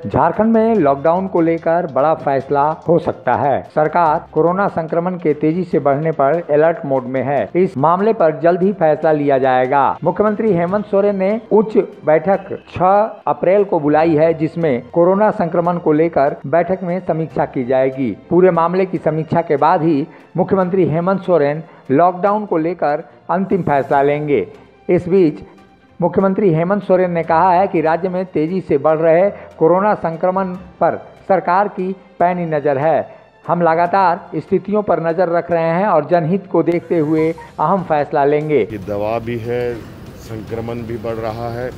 झारखंड में लॉकडाउन को लेकर बड़ा फैसला हो सकता है। सरकार कोरोना संक्रमण के तेजी से बढ़ने पर अलर्ट मोड में है। इस मामले पर जल्द ही फैसला लिया जाएगा। मुख्यमंत्री हेमंत सोरेन ने उच्च बैठक 6 अप्रैल को बुलाई है, जिसमें कोरोना संक्रमण को लेकर बैठक में समीक्षा की जाएगी। पूरे मामले की समीक्षा के बाद ही मुख्यमंत्री हेमंत सोरेन लॉकडाउन को लेकर अंतिम फैसला लेंगे। इस बीच मुख्यमंत्री हेमंत सोरेन ने कहा है कि राज्य में तेजी से बढ़ रहे कोरोना संक्रमण पर सरकार की पैनी नज़र है। हम लगातार स्थितियों पर नज़र रख रहे हैं और जनहित को देखते हुए अहम फैसला लेंगे। ये दवा भी है, संक्रमण भी बढ़ रहा है।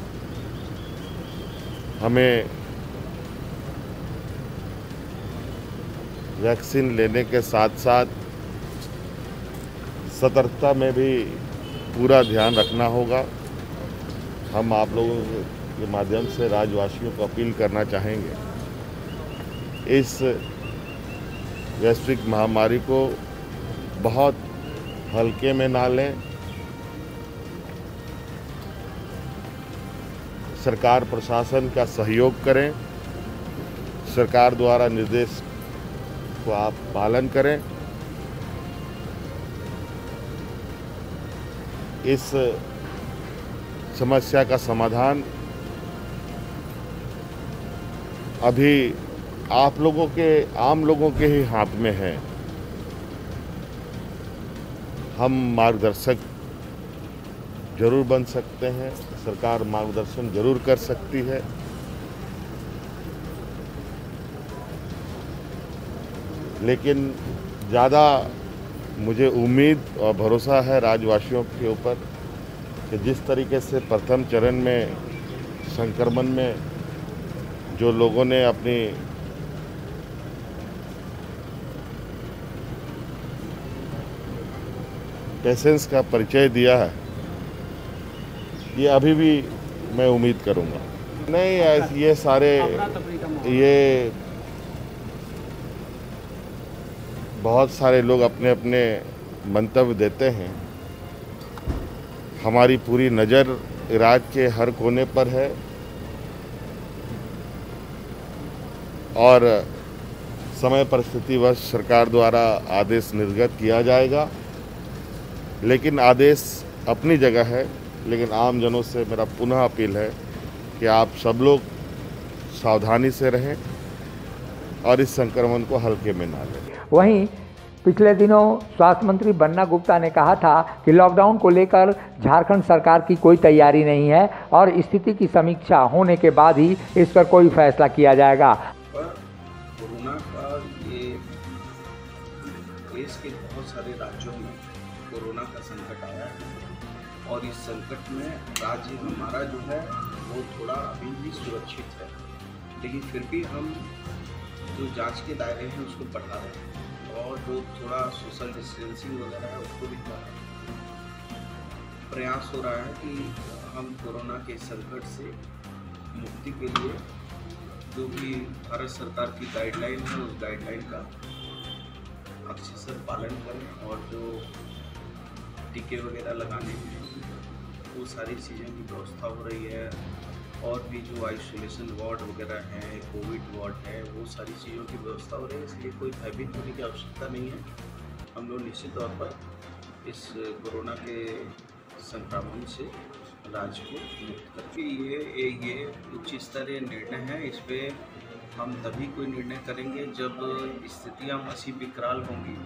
हमें वैक्सीन लेने के साथ साथ सतर्कता में भी पूरा ध्यान रखना होगा। हम आप लोगों के माध्यम से राज्यवासियों को अपील करना चाहेंगे, इस वैश्विक महामारी को बहुत हल्के में ना लें। सरकार प्रशासन का सहयोग करें, सरकार द्वारा निर्देश को आप पालन करें। इस समस्या का समाधान अभी आप लोगों के, आम लोगों के ही हाथ में है। हम मार्गदर्शक जरूर बन सकते हैं, सरकार मार्गदर्शन जरूर कर सकती है, लेकिन ज़्यादा मुझे उम्मीद और भरोसा है राज्यवासियों के ऊपर कि जिस तरीके से प्रथम चरण में संक्रमण में जो लोगों ने अपनी पेशेंस का परिचय दिया है, ये अभी भी मैं उम्मीद करूंगा। नहीं, ये सारे ये बहुत सारे लोग अपने अपने मंतव्य देते हैं। हमारी पूरी नज़र राज्य के हर कोने पर है और समय परिस्थितिवश सरकार द्वारा आदेश निर्गत किया जाएगा। लेकिन आदेश अपनी जगह है, लेकिन आम जनों से मेरा पुनः अपील है कि आप सब लोग सावधानी से रहें और इस संक्रमण को हल्के में ना लें। वहीं पिछले दिनों स्वास्थ्य मंत्री बन्ना गुप्ता ने कहा था कि लॉकडाउन को लेकर झारखंड सरकार की कोई तैयारी नहीं है और स्थिति की समीक्षा होने के बाद ही इस पर कोई फैसला किया जाएगा। पर कोरोना का ये देश के बहुत सारे राज्यों में कोरोना का संकट आया है और इस संकट में राज्य हमारा जो है वो थोड़ा अभी भी सुरक्षित है, लेकिन फिर भी हम जो जांच के दायरे हैं उसको बढ़ा रहे हैं और जो थोड़ा सोशल डिस्टेंसिंग वगैरह है उसको भी प्रयास हो रहा है कि हम कोरोना के संकट से मुक्ति के लिए जो भी भारत सरकार की गाइडलाइन है उस गाइडलाइन का अक्षरशः पालन करें और जो टीके वगैरह लगाने में वो सारी चीज़ों की व्यवस्था हो रही है और भी जो आइसोलेशन वार्ड वगैरह हैं, कोविड वार्ड है, वो सारी चीज़ों की व्यवस्था हो रही है। इसलिए कोई भयभीत होने की आवश्यकता नहीं है। हम लोग निश्चित तौर पर इस कोरोना के संक्रमण से राज्य को मुक्त करके ये उच्च स्तरीय निर्णय है। इस पर हम तभी कोई निर्णय करेंगे जब स्थितियाँ ऐसी विकराल होंगी।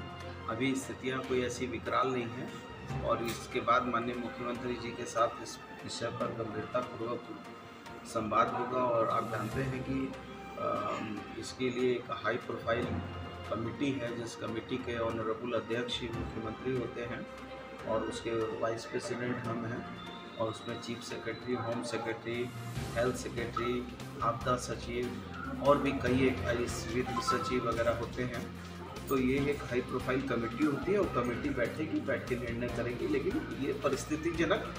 अभी स्थितियाँ कोई ऐसी विकराल नहीं है और इसके बाद माननीय मुख्यमंत्री जी के साथ इस विषय पर गंभीरतापूर्वक संवाद होगा और आप जानते हैं कि इसके लिए एक हाई प्रोफाइल कमेटी है, जिस कमेटी के ऑनरेबल अध्यक्ष ही मुख्यमंत्री होते हैं और उसके वाइस प्रेसिडेंट हम हैं और उसमें chief secretary, home secretary, health secretary, आपदा सचिव और भी कई वित्त सचिव वगैरह होते हैं। तो ये एक हाई प्रोफाइल कमेटी होती है और कमेटी बैठेगी, बैठ के निर्णय करेगी, लेकिन ये परिस्थितिजनक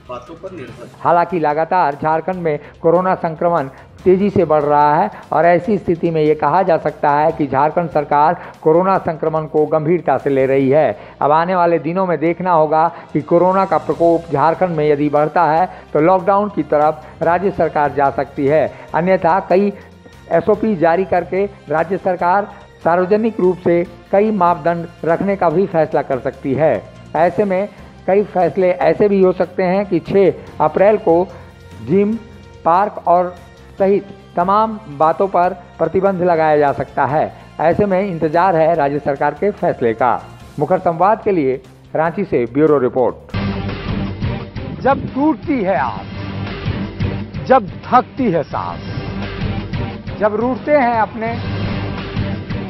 बातों पर निर्भर। हालांकि लगातार झारखंड में कोरोना संक्रमण तेजी से बढ़ रहा है और ऐसी स्थिति में ये कहा जा सकता है कि झारखंड सरकार कोरोना संक्रमण को गंभीरता से ले रही है। अब आने वाले दिनों में देखना होगा कि कोरोना का प्रकोप झारखंड में यदि बढ़ता है तो लॉकडाउन की तरफ राज्य सरकार जा सकती है, अन्यथा कई एसओपी जारी करके राज्य सरकार सार्वजनिक रूप से कई मापदंड रखने का भी फैसला कर सकती है। ऐसे में कई फैसले ऐसे भी हो सकते हैं कि 6 अप्रैल को जिम, पार्क और सहित तमाम बातों पर प्रतिबंध लगाया जा सकता है। ऐसे में इंतजार है राज्य सरकार के फैसले का। मुखर संवाद के लिए रांची से ब्यूरो रिपोर्ट। जब टूटती है आस, जब थकती है सांस, जब रूठते हैं अपने,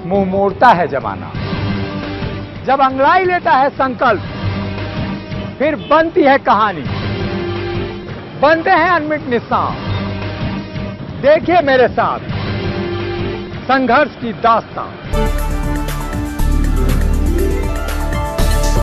मुंह मोड़ता है जमाना, जब अंगड़ाई लेता है संकल्प, फिर बनती है कहानी, बनते हैं अनमिट निशान। देखिए मेरे साथ संघर्ष की दास्तान।